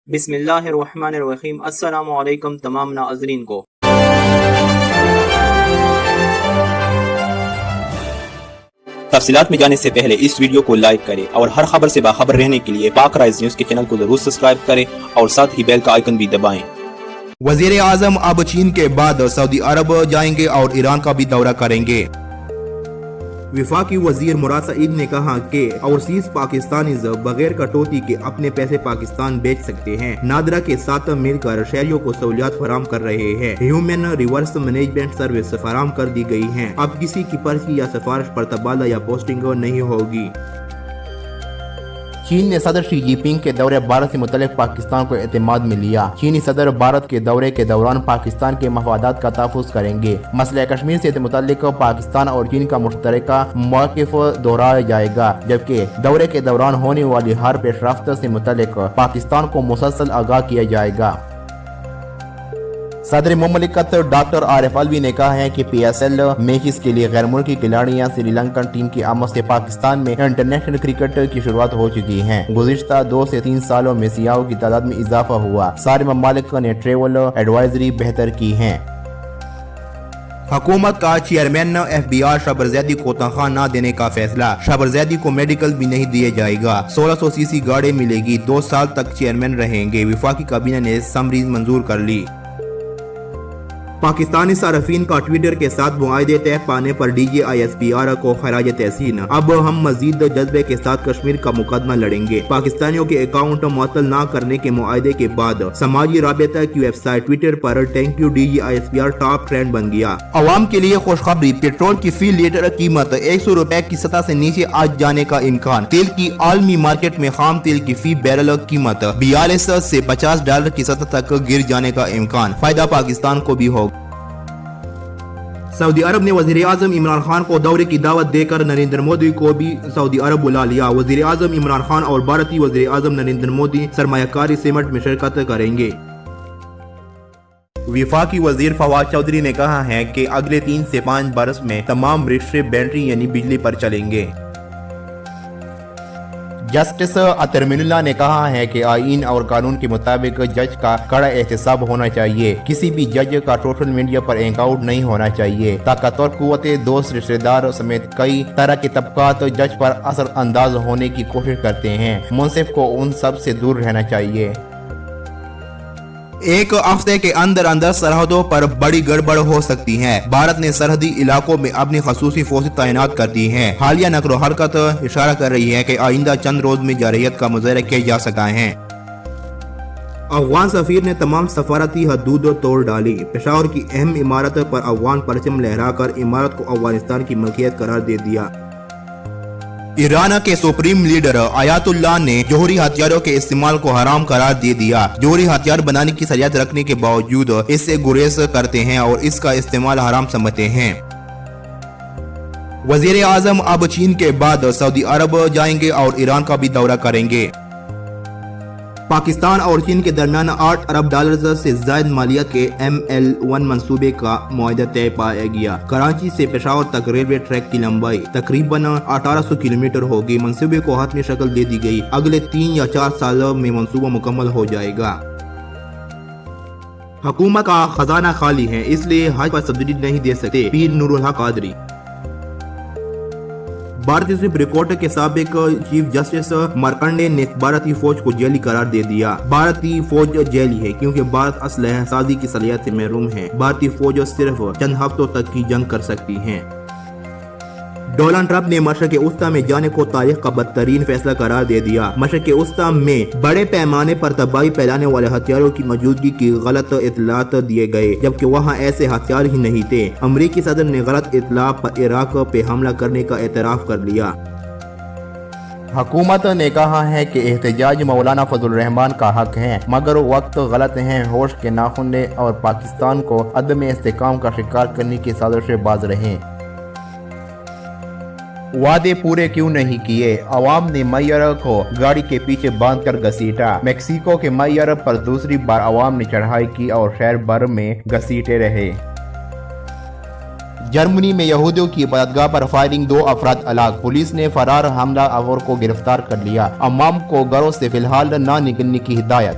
بسم اللہ الرحمن الرحیم۔ السلام علیکم تمام ناظرین کو۔ تفصیلات میں جانے سے پہلے اس ویڈیو کو لائک کریں اور ہر خبر سے باخبر رہنے کے لیے پاک رائز نیوز کے چینل کو ضرور سبسکرائب کریں اور ساتھ ہی بیل کا آئیکن بھی دبائیں۔ وزیر اعظم اب چین کے بعد سعودی عرب جائیں گے اور ایران کا بھی دورہ کریں گے۔ وفاقی وزیر مراد سعید نے کہا کہ اوورسیز پاکستانیز بغیر کٹوتی کے اپنے پیسے پاکستان بیچ سکتے ہیں۔ نادرا کے ساتھ مل کر شہریوں کو سہولیات فراہم کر رہے ہیں۔ ہیومن ریورس مینجمنٹ سروس فراہم کر دی گئی ہیں۔ اب کسی کی پرچی یا سفارش پر تبادلہ یا پوسٹنگ نہیں ہوگی۔ چین نے صدر شی جن پنگ کے دورے بھارت سے متعلق پاکستان کو اعتماد میں لیا۔ چینی صدر بھارت کے دورے کے دوران پاکستان کے مفادات کا تحفظ کریں گے۔ مسئلہ کشمیر سے متعلق پاکستان اور چین کا مشترکہ موقف دہرایا جائے گا، جبکہ دورے کے دوران ہونے والی ہر پیش رفت سے متعلق پاکستان کو مسلسل آگاہ کیا جائے گا۔ صدر مملکت ڈاکٹر عارف علوی نے کہا ہے کہ پی ایس ایل میچز کے لیے غیر ملکی کھلاڑیاں سری لنکن ٹیم کی آمد سے پاکستان میں انٹرنیشنل کرکٹ کی شروعات ہو چکی ہے۔ گزشتہ 2 سے 3 سالوں میں سیاحوں کی تعداد میں اضافہ ہوا۔ سارے ممالک نے ٹریول ایڈوائزری بہتر کی ہے۔ حکومت کا چیئرمین ایف بی آر شبر زیدی کو تنخواہ نہ دینے کا فیصلہ۔ شبر زیدی کو میڈیکل بھی نہیں دیے جائے گا۔ 1600 سی سی گاڑی ملے گی۔ 2 سال تک چیئرمین رہیں گے۔ وفاقی کابینہ نے سمری منظور کر لی۔ پاکستانی صارفین کا ٹویٹر کے ساتھ معاہدے طے پانے پر D G I S P R کو خراج تحسین۔ اب ہم مزید جذبے کے ساتھ کشمیر کا مقدمہ لڑیں گے۔ پاکستانیوں کے اکاؤنٹ معطل نہ کرنے کے معاہدے کے بعد سماجی رابطہ کی ویب سائٹ ٹویٹر پر thank you D G I S P R top trend بن گیا۔ عوام کے لیے خوشخبری، پیٹرول کی فی لیٹر قیمت 100 روپے کی سطح سے نیچے آ جانے کا امکان۔ تیل کی عالمی مارکیٹ میں خام تیل کی فی بیرل قیمت 42 سے $50 کی سطح تک گر جانے کا امکان۔ فائدہ پاکستان کو بھی ہوگا۔ سعودی عرب نے وزیر اعظم عمران خان کو دورے کی دعوت دے کر نریندر مودی کو بھی سعودی عرب بلا لیا۔ وزیر اعظم عمران خان اور بھارتی وزیر اعظم نریندر مودی سرمایہ کاری سمٹ میں شرکت کریں گے۔ وفاقی وزیر فواد چودھری نے کہا ہے کہ اگلے 3 سے 5 برس میں تمام رکشے بیٹری یعنی بجلی پر چلیں گے۔ جسٹس اطہر اللہ نے کہا ہے کہ آئین اور قانون کے مطابق جج کا کڑا احتساب ہونا چاہیے۔ کسی بھی جج کا سوشل میڈیا پر اکاؤنٹ نہیں ہونا چاہیے۔ طاقتور قوتیں، دوست، رشتہ دار سمیت کئی طرح کے طبقات جج پر اثر انداز ہونے کی کوشش کرتے ہیں۔ منصف کو ان سب سے دور رہنا چاہیے۔ ایک ہفتے کے اندر سرحدوں پر بڑی گڑبڑ ہو سکتی ہے۔ بھارت نے سرحدی علاقوں میں اپنی خصوصی فوجیں تعینات کر دی ہیں۔ حالیہ نقل و حرکت اشارہ کر رہی ہے کہ آئندہ چند روز میں جارحیت کا مظاہرہ کیا جا سکتا ہے۔ افغان سفیر نے تمام سفارتی حدود توڑ ڈالی۔ پشاور کی اہم عمارت پر افغان پرچم لہرا کر عمارت کو افغانستان کی ملکیت قرار دے دیا۔ ایران کے سپریم لیڈر آیت اللہ نے جوہری ہتھیاروں کے استعمال کو حرام قرار دے دیا۔ جوہری ہتھیار بنانے کی صلاحیت رکھنے کے باوجود اس سے گریز کرتے ہیں اور اس کا استعمال حرام سمجھتے ہیں۔ وزیر اعظم اب چین کے بعد سعودی عرب جائیں گے اور ایران کا بھی دورہ کریں گے۔ پاکستان اور چین کے درمیان $8 ارب سے زائد مالیہ کے ML1 منصوبے کا معاہدہ طے پایا گیا۔ کراچی سے پشاور تک ریلوے ٹریک کی لمبائی تقریباً 1800 کلومیٹر ہوگی۔ منصوبے کو حتمی شکل دے دی گئی۔ اگلے 3 یا 4 سالوں میں منصوبہ مکمل ہو جائے گا۔ حکومت کا خزانہ خالی ہے، اس لیے حج پر سبسڈی نہیں دے سکتے، پیر نور الحق قادری۔ بھارتی سپریم کورٹ کے سابق چیف جسٹس مارکنڈے نے بھارتی فوج کو جیلی قرار دے دیا۔ بھارتی فوج جیلی ہے کیونکہ بھارت اسلحہ سازی کی صلاحیت سے محروم ہے۔ بھارتی فوج صرف چند ہفتوں تک کی جنگ کر سکتی ہے۔ ڈونلڈ ٹرمپ نے مشرق وسطی میں جانے کو تاریخ کا بدترین فیصلہ قرار دے دیا۔ مشرق وسطی میں بڑے پیمانے پر تباہی پھیلانے والے ہتھیاروں کی موجودگی کی غلط اطلاعات دیے گئے، جبکہ وہاں ایسے ہتھیار ہی نہیں تھے۔ امریکی صدر نے غلط اطلاع پر عراق پہ حملہ کرنے کا اعتراف کر لیا۔ حکومت نے کہا ہے کہ احتجاج مولانا فضل الرحمان کا حق ہے، مگر وقت غلط ہے۔ ہوش کے ناخن لیں اور پاکستان کو عدم استحکام کا شکار کرنے کی سازش سے باز رہیں۔ وعدے پورے کیوں نہیں کیے؟ عوام نے میئر کو گاڑی کے پیچھے باندھ کر گھسیٹا۔ میکسیکو کے میئر پر دوسری بار عوام نے چڑھائی کی اور شہر بھر میں گھسیٹے رہے۔ جرمنی میں یہودیوں کی عبادتگاہ پر فائرنگ، 2 افراد ہلاک۔ پولیس نے فرار حملہ آور کو گرفتار کر لیا۔ عوام کو گھروں سے فی الحال نہ نکلنے کی ہدایت۔